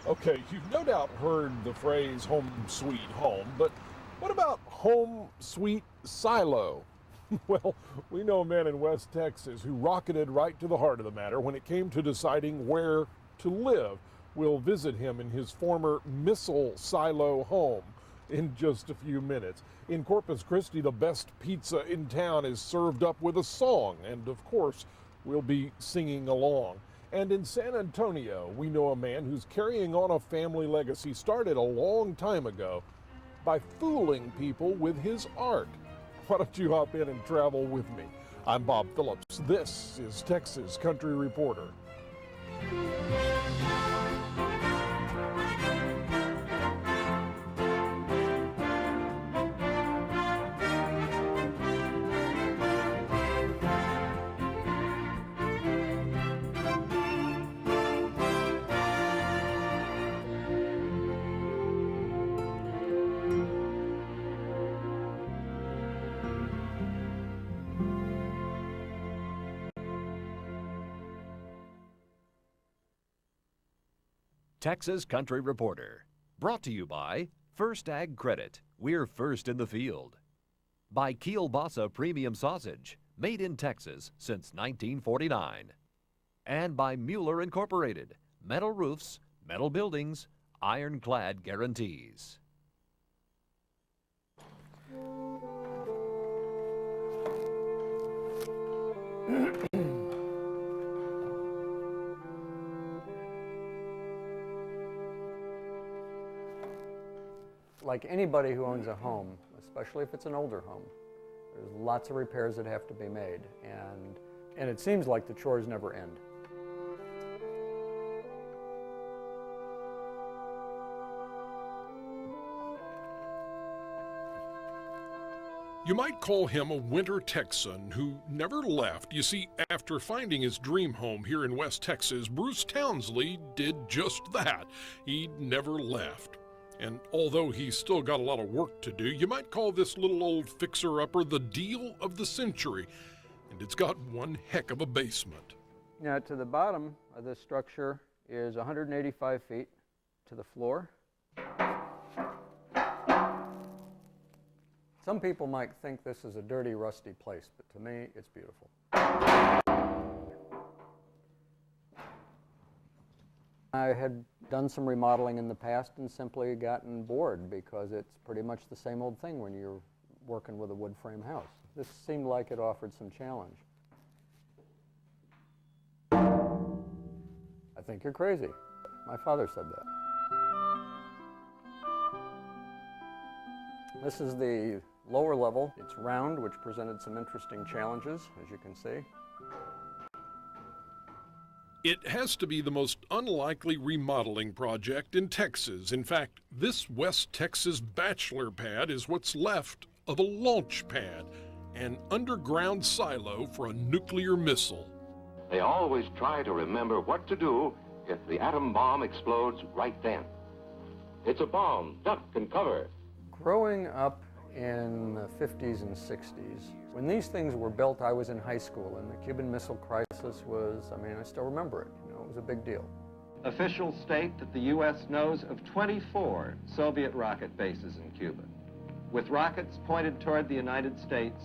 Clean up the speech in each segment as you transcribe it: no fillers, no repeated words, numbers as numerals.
Okay, you've no doubt heard the phrase home sweet home, but what about home sweet silo? Well, we know a man in West Texas who rocketed right to the heart of the matter when it came to deciding where to live. We'll visit him in his former missile silo home in just a few minutes. In Corpus Christi, the best pizza in town is served up with a song, and of course, we'll be singing along. And in San Antonio, we know a man who's carrying on a family legacy started a long time ago by fooling people with his art. Why don't you hop in and travel with me? I'm Bob Phillips. This is Texas Country Reporter. Texas Country Reporter, brought to you by First Ag Credit. We're first in the field. By Kielbasa Premium Sausage, made in Texas since 1949. And by Mueller Incorporated, metal roofs, metal buildings, ironclad guarantees. Like anybody who owns a home, especially if it's an older home, there's lots of repairs that have to be made, and it seems like the chores never end. You might call him a winter Texan who never left. You see, after finding his dream home here in West Texas, Bruce Townsley did just that. He never left. And although he's still got a lot of work to do, you might call this little old fixer-upper the deal of the century. And it's got one heck of a basement. Now, to the bottom of this structure is 185 feet to the floor. Some people might think this is a dirty, rusty place, but to me, it's beautiful. I had done some remodeling in the past and simply gotten bored because it's pretty much the same old thing when you're working with a wood frame house. This seemed like it offered some challenge. I think you're crazy. My father said that. This is the lower level. It's round, which presented some interesting challenges, as you can see. It has to be the most unlikely remodeling project in Texas. In fact, this West Texas bachelor pad is what's left of a launch pad, an underground silo for a nuclear missile. They always try to remember what to do if the atom bomb explodes right then. It's a bomb, duck and cover. Growing up in the 50s and 60s, when these things were built, I was in high school, and the Cuban Missile Crisis was, I still remember it. It was a big deal. Officials state that the U.S. knows of 24 Soviet rocket bases in Cuba, with rockets pointed toward the United States,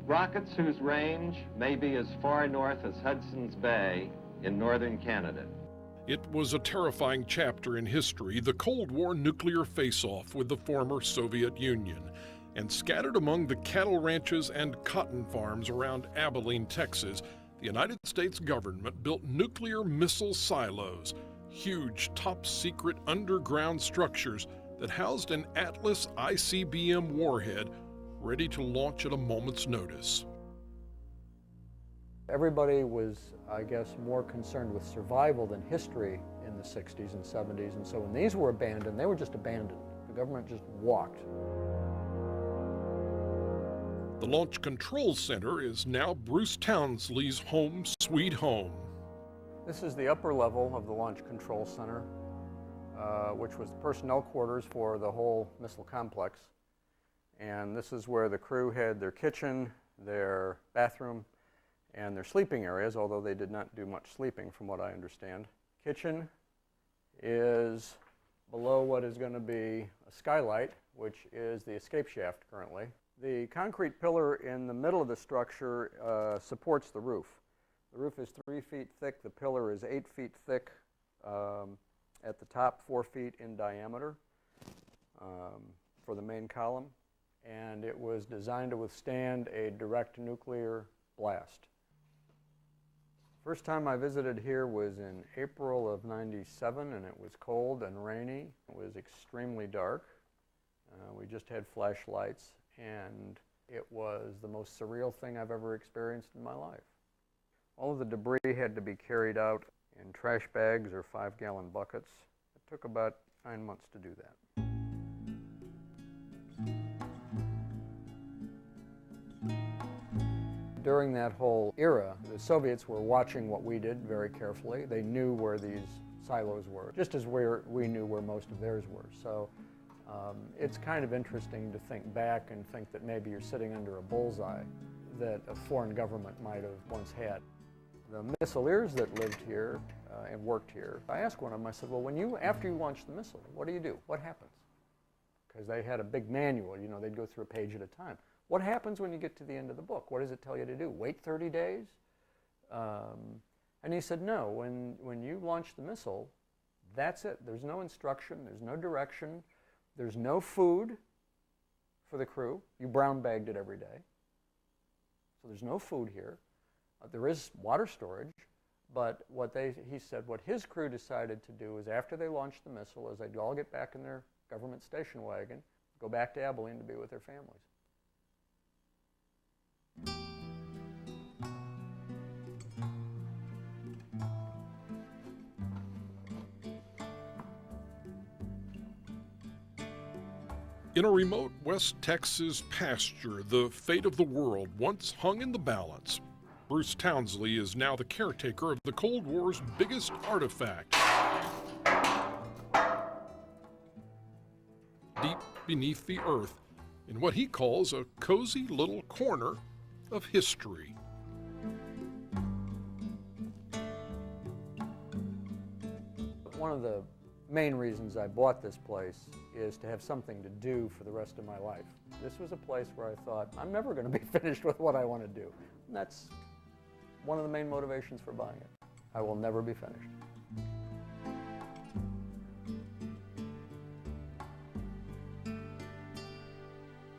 rockets whose range may be as far north as Hudson's Bay in northern Canada. It was a terrifying chapter in history, the Cold War nuclear face-off with the former Soviet Union. And scattered among the cattle ranches and cotton farms around Abilene, Texas, the United States government built nuclear missile silos, huge top-secret underground structures that housed an Atlas ICBM warhead ready to launch at a moment's notice. Everybody was, I guess, more concerned with survival than history in the 60s and 70s, and so when these were abandoned, they were just abandoned. The government just walked. The Launch Control Center is now Bruce Townsley's home sweet home. This is the upper level of the Launch Control Center, which was the personnel quarters for the whole missile complex. And this is where the crew had their kitchen, their bathroom, and their sleeping areas, although they did not do much sleeping from what I understand. Kitchen is below what is going to be a skylight, which is the escape shaft currently. The concrete pillar in the middle of the structure supports the roof. The roof is 3 feet thick. The pillar is 8 feet thick at the top, 4 feet in diameter for the main column. And it was designed to withstand a direct nuclear blast. First time I visited here was in April of '97, and it was cold and rainy. It was extremely dark. We just had flashlights, and it was the most surreal thing I've ever experienced in my life. All of the debris had to be carried out in trash bags or 5-gallon buckets. It took about 9 months to do that. During that whole era, the Soviets were watching what we did very carefully. They knew where these silos were, just as we knew where most of theirs were. So it's kind of interesting to think back and think that maybe you're sitting under a bullseye that a foreign government might have once had. The missileers that lived here and worked here, I asked one of them, I said, well, after you launch the missile, what do? What happens? Because they had a big manual, you know, they'd go through a page at a time. What happens when you get to the end of the book? What does it tell you to do? Wait 30 days? And he said, no, when you launch the missile, that's it. There's no instruction, there's no direction, there's no food for the crew. You brown bagged it every day. So there's no food here. There is water storage, but he said what his crew decided to do is after they launched the missile is they'd all get back in their government station wagon, go back to Abilene to be with their families. In a remote West Texas pasture, the fate of the world once hung in the balance. Bruce Townsley is now the caretaker of the Cold War's biggest artifact. Deep beneath the earth, in what he calls a cozy little corner of history. One of the main reasons I bought this place is to have something to do for the rest of my life. This was a place where I thought, I'm never going to be finished with what I want to do. And that's one of the main motivations for buying it. I will never be finished.